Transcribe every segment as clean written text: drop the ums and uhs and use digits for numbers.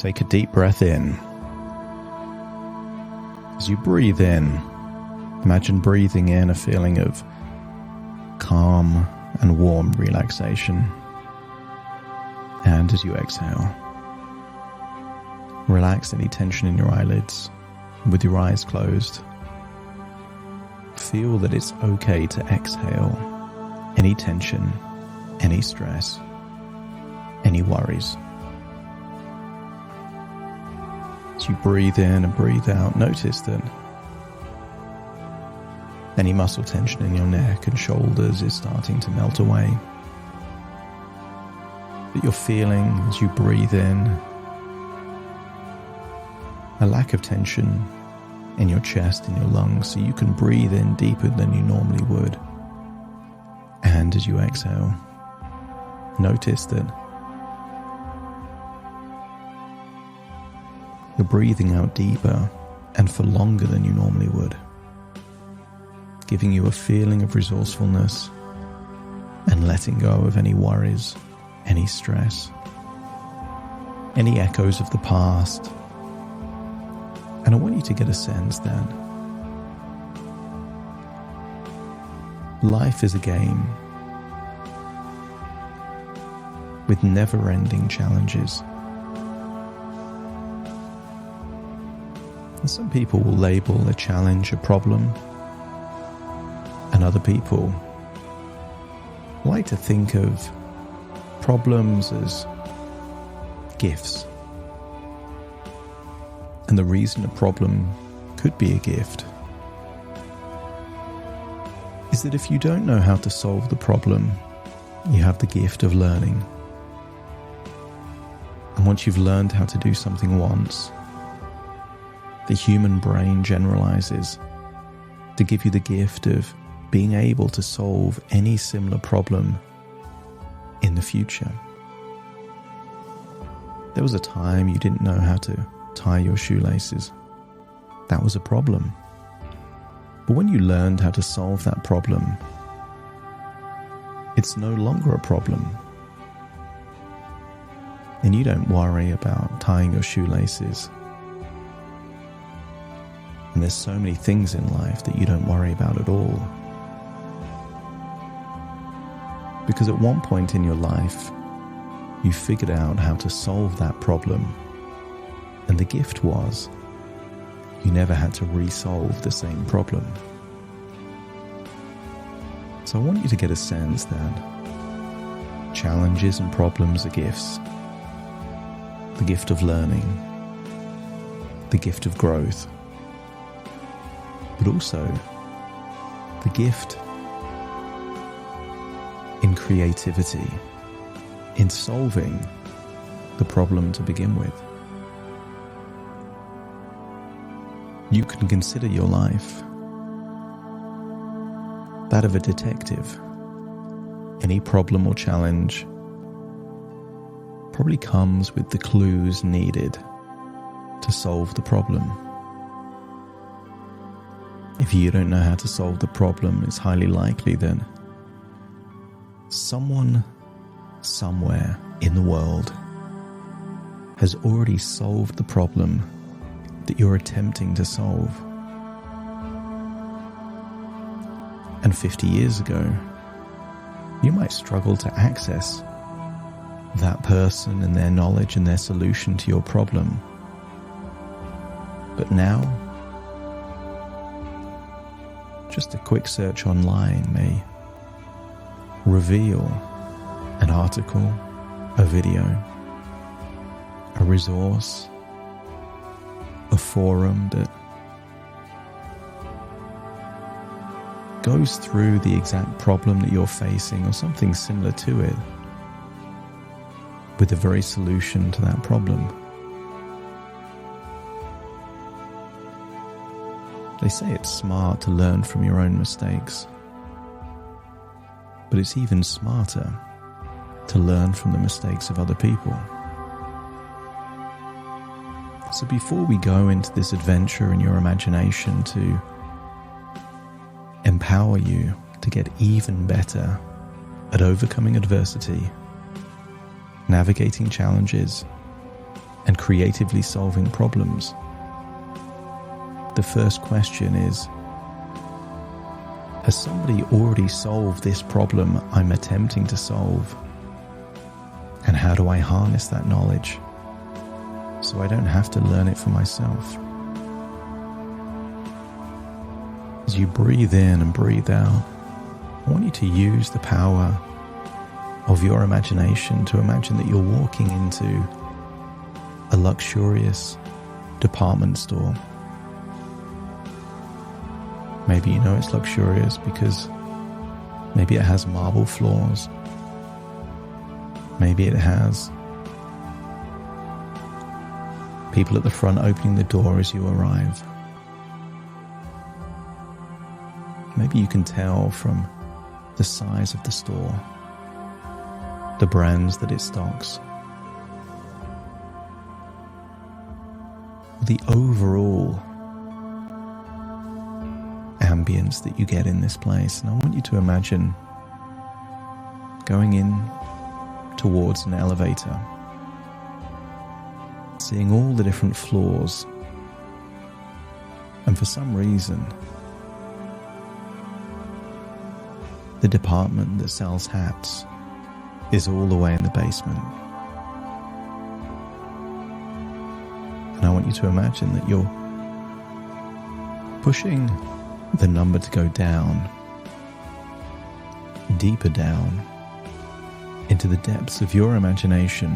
Take a deep breath in. As you breathe in, imagine breathing in a feeling of calm and warm relaxation. And as you exhale, relax any tension in your eyelids. With your eyes closed, feel that it's okay to exhale any tension, any stress, any worries. As you breathe in and breathe out, notice that any muscle tension in your neck and shoulders is starting to melt away. That you're feeling, as you breathe in, a lack of tension in your chest and your lungs, so you can breathe in deeper than you normally would. And as you exhale, notice that you're breathing out deeper and for longer than you normally would, giving you a feeling of resourcefulness and letting go of any worries, any stress, any echoes of the past. And I want you to get a sense that life is a game with never-ending challenges. And some people will label a challenge a problem, and other people like to think of problems as gifts. And the reason a problem could be a gift is that if you don't know how to solve the problem, you have the gift of learning. And once you've learned how to do something once, the human brain generalizes to give you the gift of being able to solve any similar problem in the future. There was a time you didn't know how to tie your shoelaces. That was a problem. But when you learned how to solve that problem, it's no longer a problem. And you don't worry about tying your shoelaces. And there's so many things in life that you don't worry about at all. Because at one point in your life, you figured out how to solve that problem. And the gift was, you never had to re-solve the same problem. So I want you to get a sense that challenges and problems are gifts. The gift of learning, the gift of growth, but also the gift in creativity, in solving the problem to begin with. You can consider your life that of a detective. Any problem or challenge probably comes with the clues needed to solve the problem. If you don't know how to solve the problem, it's highly likely that someone somewhere in the world has already solved the problem that you're attempting to solve. And 50 years ago, you might struggle to access that person and their knowledge and their solution to your problem. But now, just a quick search online may reveal an article, a video, a resource, a forum that goes through the exact problem that you're facing or something similar to it with the very solution to that problem. They say it's smart to learn from your own mistakes, but it's even smarter to learn from the mistakes of other people. So before we go into this adventure in your imagination to empower you to get even better at overcoming adversity, navigating challenges, and creatively solving problems, the first question is, has somebody already solved this problem I'm attempting to solve? And how do I harness that knowledge so I don't have to learn it for myself? As you breathe in and breathe out, I want you to use the power of your imagination to imagine that you're walking into a luxurious department store. Maybe you know it's luxurious because maybe it has marble floors. Maybe it has people at the front opening the door as you arrive. Maybe you can tell from the size of the store, the brands that it stocks, the overall ambience that you get in this place. And I want you to imagine going in towards an elevator, seeing all the different floors, and for some reason the department that sells hats is all the way in the basement. And I want you to imagine that you're pushing the number to go down, deeper down, into the depths of your imagination.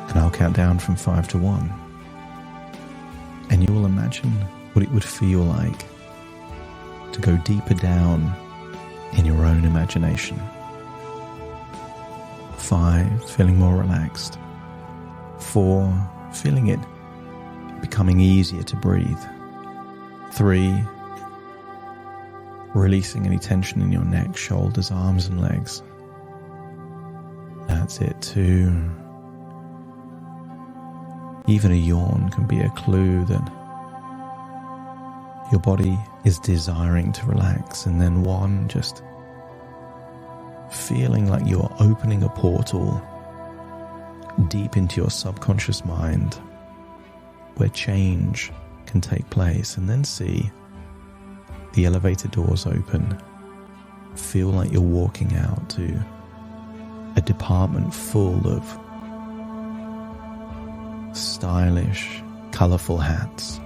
And I'll count down from 5 to 1. And you will imagine what it would feel like to go deeper down in your own imagination. 5, feeling more relaxed. 4, feeling it becoming easier to breathe. 3, releasing any tension in your neck, shoulders, arms and legs. That's it. 2, even a yawn can be a clue that your body is desiring to relax. And then 1, just feeling like you're opening a portal deep into your subconscious mind where change can take place. And then see the elevator doors open. Feel like you're walking out to a department full of stylish, colourful hats.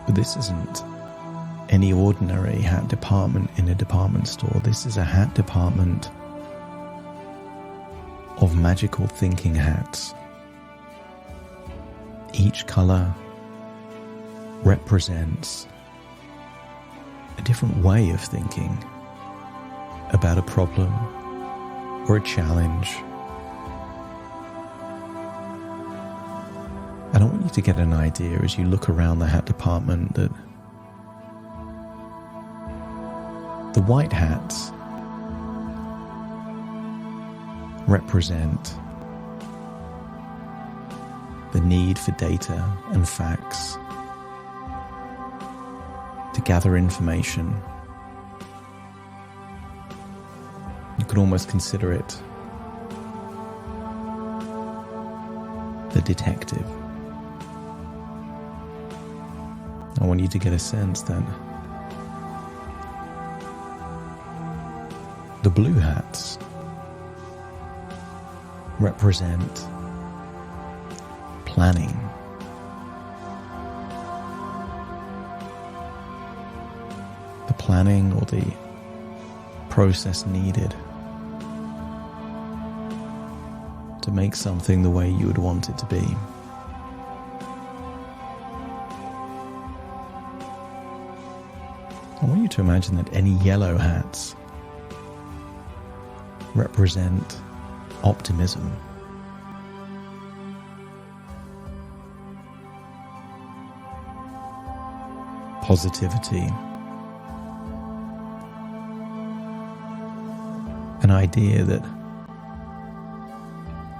But this isn't any ordinary hat department in a department store. This is a hat department of magical thinking hats. Each colour represents a different way of thinking about a problem or a challenge. And I want you to get an idea as you look around the hat department that the white hats represent the need for data and facts to gather information. You could almost consider it the detective. I want you to get a sense that the blue hats represent planning. The planning or the process needed to make something the way you would want it to be. I want you to imagine that any yellow hats represent optimism. Positivity. An idea that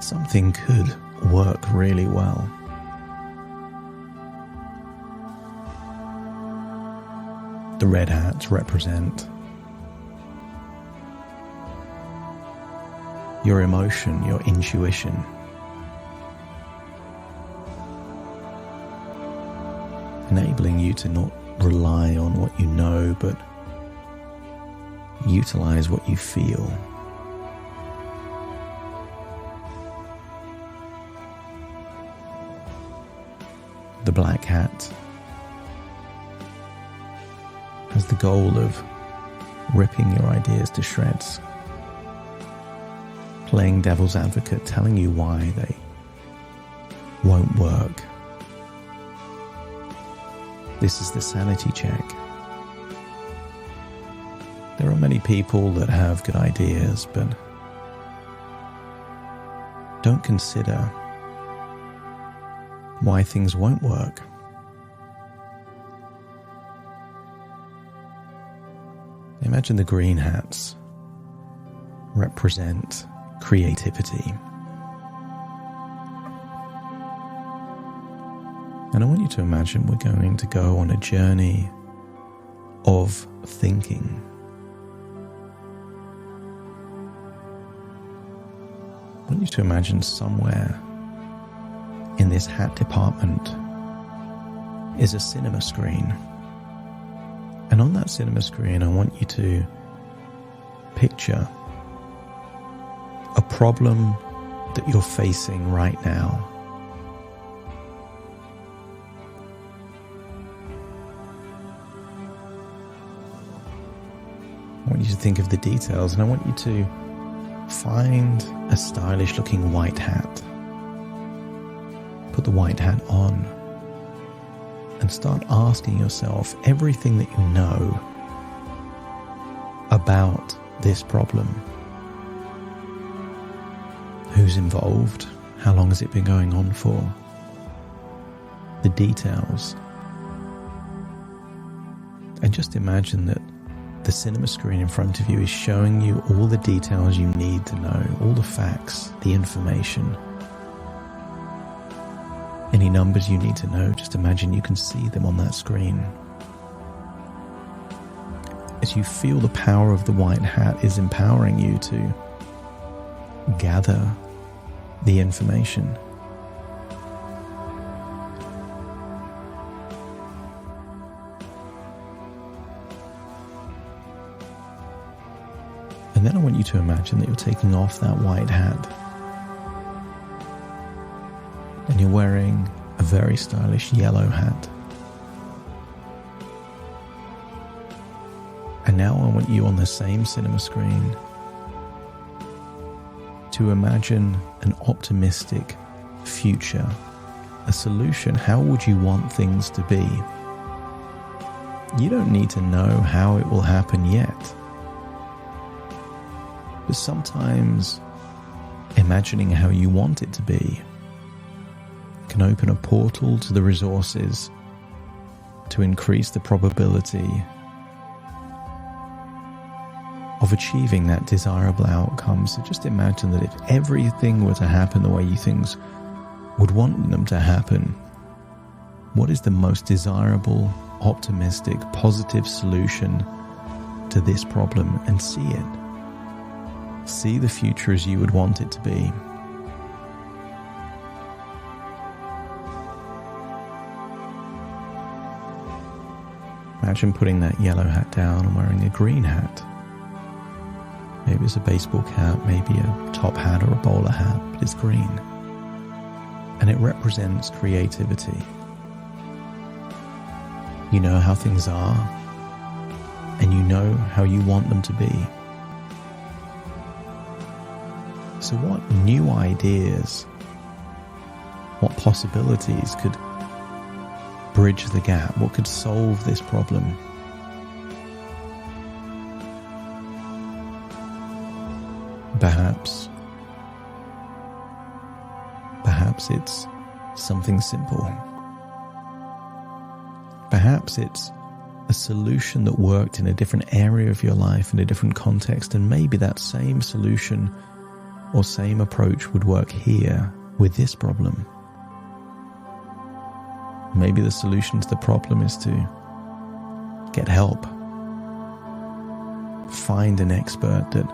something could work really well. The red hats represent your emotion, your intuition. Enabling you to not rely on what you know, but utilize what you feel. The black hat has the goal of ripping your ideas to shreds, playing devil's advocate, telling you why they won't work. This is the sanity check. There are many people that have good ideas, but don't consider why things won't work. Imagine the green hats represent creativity. And I want you to imagine we're going to go on a journey of thinking. I want you to imagine somewhere in this hat department is a cinema screen. And on that cinema screen, I want you to picture a problem that you're facing right now. I want you to think of the details, and I want you to find a stylish looking white hat. Put the white hat on and start asking yourself everything that you know about this problem. Who's involved? How long has it been going on for? The details. And just imagine that the cinema screen in front of you is showing you all the details you need to know, all the facts, the information. Any numbers you need to know, just imagine you can see them on that screen. As you feel the power of the white hat is empowering you to gather the information. And then I want you to imagine that you're taking off that white hat and you're wearing a very stylish yellow hat. And now I want you on the same cinema screen to imagine an optimistic future, a solution. How would you want things to be? You don't need to know how it will happen yet. But sometimes imagining how you want it to be can open a portal to the resources to increase the probability of achieving that desirable outcome. So just imagine that if everything were to happen the way you things would want them to happen, what is the most desirable, optimistic, positive solution to this problem, and see it. See the future as you would want it to be. Imagine putting that yellow hat down and wearing a green hat. Maybe it's a baseball cap, maybe a top hat or a bowler hat, but it's green. And it represents creativity. You know how things are, and you know how you want them to be. So what new ideas, what possibilities could bridge the gap? What could solve this problem? Perhaps it's something simple. Perhaps it's a solution that worked in a different area of your life, in a different context, and maybe that same solution or same approach would work here with this problem. Maybe the solution to the problem is to get help. Find an expert that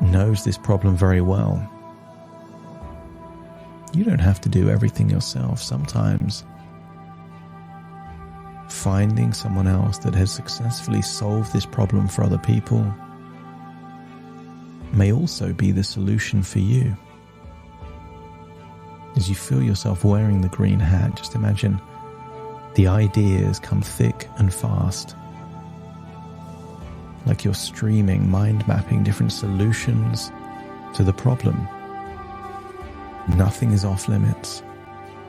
knows this problem very well. You don't have to do everything yourself. Sometimes finding someone else that has successfully solved this problem for other people may also be the solution for you. As you feel yourself wearing the green hat, just imagine the ideas come thick and fast, like you're streaming, mind mapping different solutions to the problem. Nothing is off limits,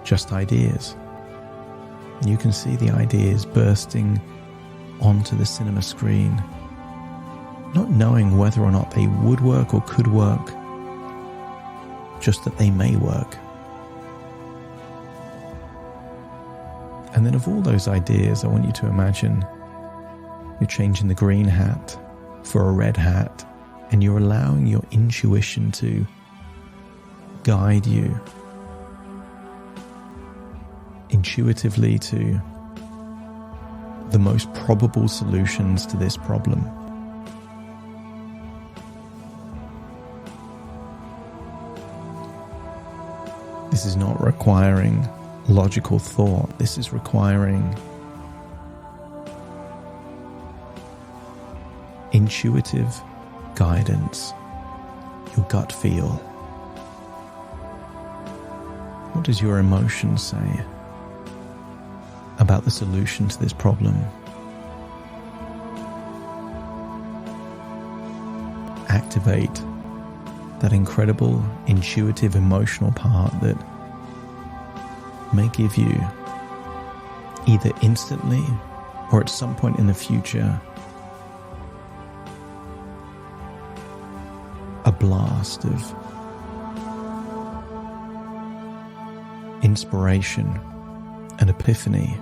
just ideas. And you can see the ideas bursting onto the cinema screen, not knowing whether or not they would work or could work, just that they may work. And then of all those ideas, I want you to imagine you're changing the green hat for a red hat, and you're allowing your intuition to guide you intuitively to the most probable solutions to this problem. This is not requiring logical thought. This is requiring intuitive guidance, your gut feel. What does your emotion say about the solution to this problem? Activate that incredible intuitive emotional part that may give you, either instantly or at some point in the future, a blast of inspiration, an epiphany,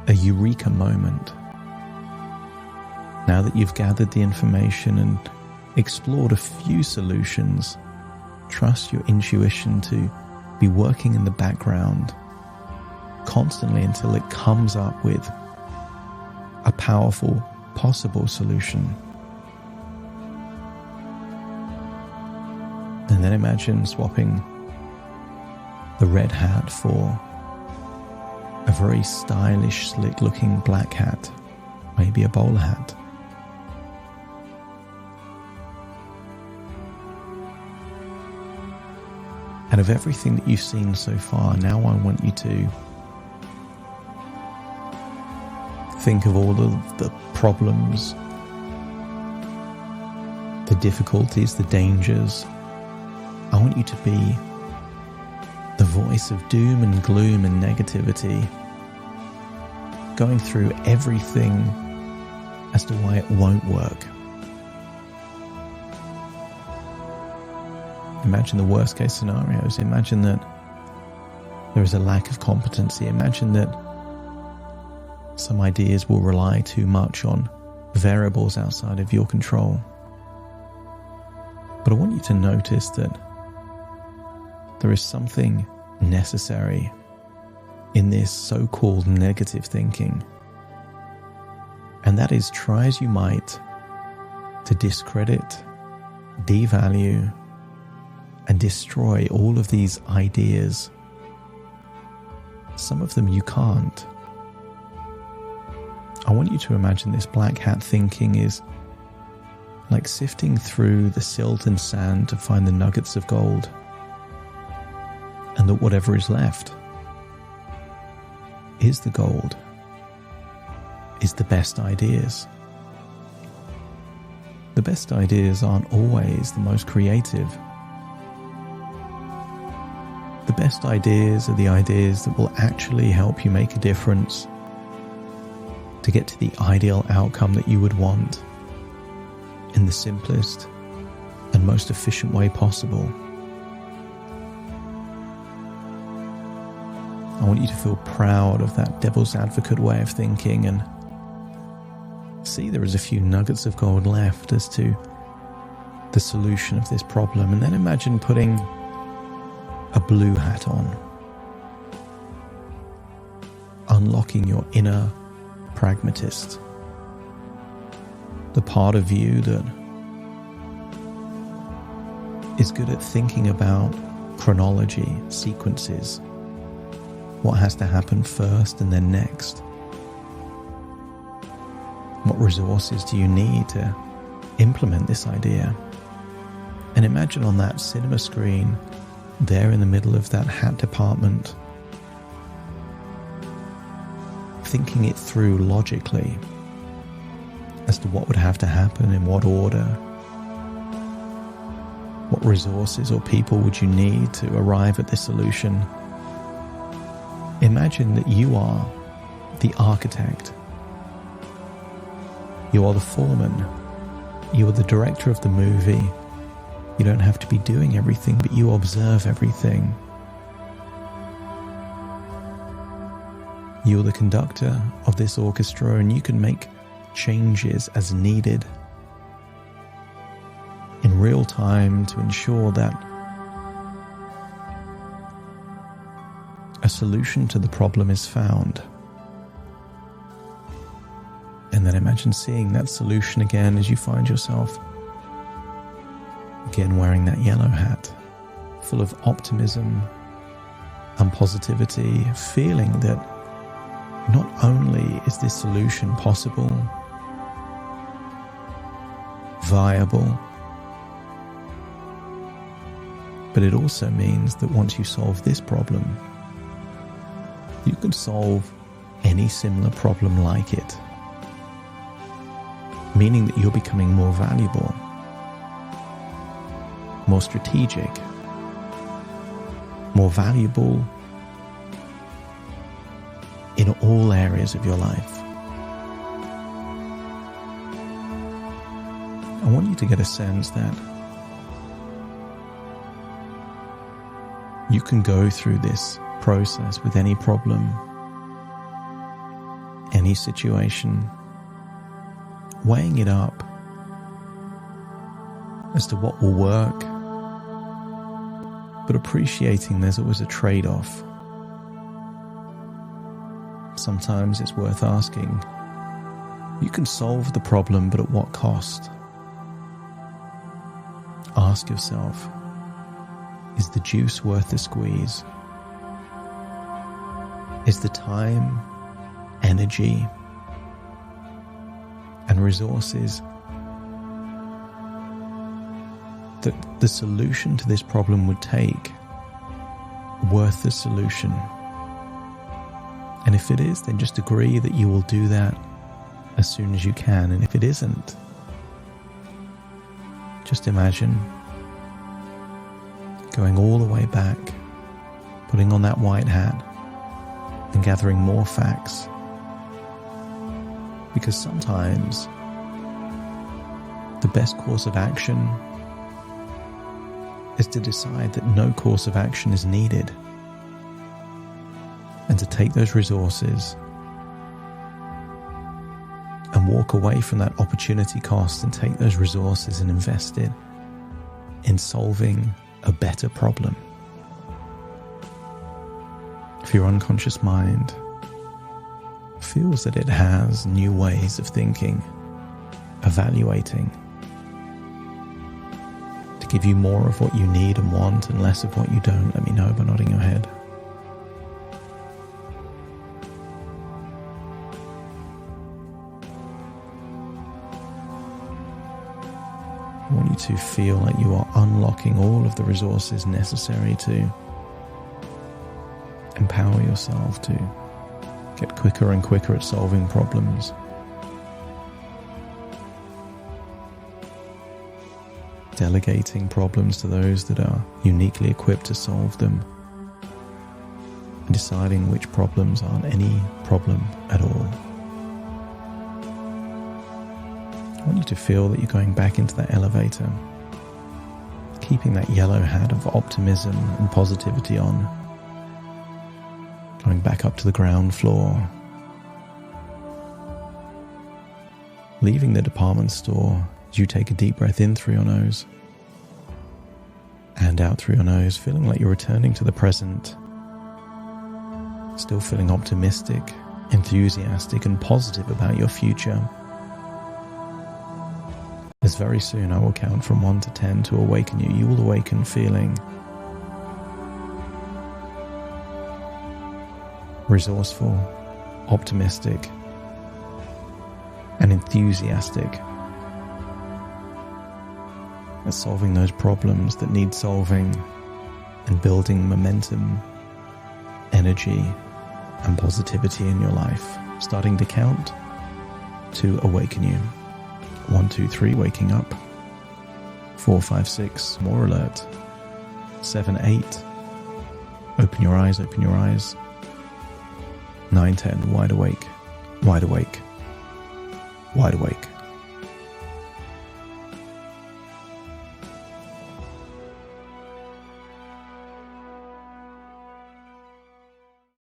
a eureka moment. Now that you've gathered the information and explored a few solutions, trust your intuition to be working in the background constantly until it comes up with a powerful possible solution. And then imagine swapping the red hat for a very stylish, slick-looking black hat, maybe a bowler hat. And of everything that you've seen so far, now I want you to think of all of the problems, the difficulties, the dangers. I want you to be the voice of doom and gloom and negativity, going through everything as to why it won't work. Imagine the worst case scenarios. Imagine that there is a lack of competency. Imagine that some ideas will rely too much on variables outside of your control. But I want you to notice that there is something necessary in this so-called negative thinking. And that is, try as you might to discredit, devalue, and destroy all of these ideas. Some of them you can't. I want you to imagine this black hat thinking is like sifting through the silt and sand to find the nuggets of gold, and that whatever is left is the gold, is the best ideas. The best ideas aren't always the most creative. The best ideas are the ideas that will actually help you make a difference to get to the ideal outcome that you would want in the simplest and most efficient way possible. I want you to feel proud of that devil's advocate way of thinking and see there is a few nuggets of gold left as to the solution of this problem. And then imagine putting a blue hat on, unlocking your inner pragmatist, the part of you that is good at thinking about chronology, sequences, what has to happen first and then next. What resources do you need to implement this idea? And imagine on that cinema screen, there in the middle of that hat department, thinking it through logically as to what would have to happen, in what order, what resources or people would you need to arrive at this solution. Imagine that you are the architect. You are the foreman. You are the director of the movie. You don't have to be doing everything, but you observe everything. You're the conductor of this orchestra, and you can make changes as needed in real time to ensure that a solution to the problem is found. And then imagine seeing that solution again as you find yourself again wearing that yellow hat, full of optimism and positivity, feeling that not only is this solution possible, viable, but it also means that once you solve this problem, you can solve any similar problem like it, meaning that you're becoming more valuable, more strategic, more valuable in all areas of your life. I want you to get a sense that you can go through this process with any problem, any situation, weighing it up as to what will work, but appreciating there's always a trade-off. Sometimes it's worth asking, you can solve the problem, but at what cost? Ask yourself, is the juice worth the squeeze? Is the time, energy, and resources that the solution to this problem would take worth the solution? And if it is, then just agree that you will do that as soon as you can. And if it isn't, just imagine going all the way back, putting on that white hat and gathering more facts. Because sometimes the best course of action is to decide that no course of action is needed, and to take those resources and walk away from that opportunity cost and take those resources and invest it in solving a better problem. If your unconscious mind feels that it has new ways of thinking, evaluating, to give you more of what you need and want and less of what you don't, let me know by nodding your head. I want you to feel like you are unlocking all of the resources necessary to empower yourself to get quicker and quicker at solving problems. Delegating problems to those that are uniquely equipped to solve them. And deciding which problems aren't any problem at all. I want you to feel that you're going back into that elevator, keeping that yellow hat of optimism and positivity on, going back up to the ground floor, leaving the department store as you take a deep breath in through your nose and out through your nose, feeling like you're returning to the present, still feeling optimistic, enthusiastic and positive about your future. as very soon I will count from 1 to 10 to awaken you. You will awaken feeling resourceful, optimistic, and enthusiastic at solving those problems that need solving and building momentum, energy, and positivity in your life. Starting to count to awaken you. 1, 2, 3, waking up. 4, 5, 6, more alert. 7, 8, open your eyes, open your eyes. 9, 10, wide awake, wide awake, wide awake.